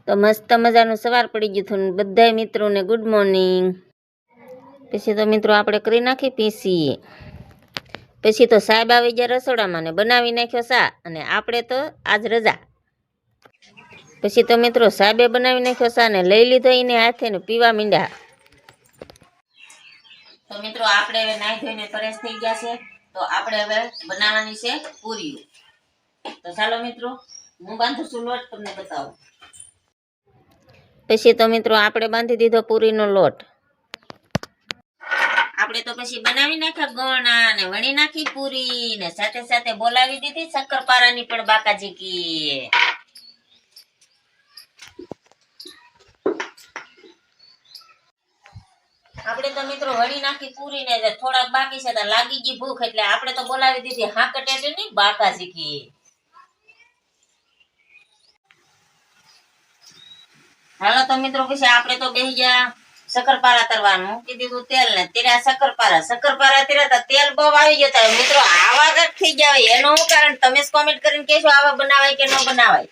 તો મસ્ત મજાનું સવાર પડી ગયું હતું બધાય મિત્રોને ગુડ મોર્નિંગ. પછી તો મિત્રો આપણે કરી નાખી પીસી. પછી તો સાહેબ આવી ગયા રસોડામાં ને બનાવી નાખ્યો સા, અને આપણે તો આજ રજા. પછી તો મિત્રો સાહેબે બનાવી નાખ્યો સા ને લઈ લીધો એને હાથે ને પીવા મીંડ્યા. તો મિત્રો આપણે હવે નાઈ ધોઈને ફ્રેશ થઈ ગયા છે, તો આપણે હવે બનાવવાની છે પૂરી. તો ચાલો મિત્રો હું બાંધું છું લોટ, તમને બતાવું. પછી તો મિત્રો આપણે બાંધી દીધો પૂરીનો લોટ. આપણે તો પછી બનાવી નાખ્યા ગોળના ને વણી નાખી પૂરી ને સાથે સાથે બોલાવી દીધી શક્કરપારાની પણ બાકાજી કી. આપણે તો મિત્રો વણી નાખી પૂરી ને થોડાક બાકી છે તો લાગી ગઈ ભૂખ, એટલે આપણે તો બોલાવી દીધી હાકટેની બાકાજી કી. હાલો તો મિત્રો પછી આપણે તો બેસી ગયા શક્કરપારા તરવાનું. મૂકી દીધું તેલ ને તેરા શક્કરપારા તેરા તો તેલ બહુ આવી જતા મિત્રો. આવા કઈક થઈ જાય એનું કારણ તમે કોમેન્ટ કરીને કહેશો આવા બનાવાય કે ન બનાવાય.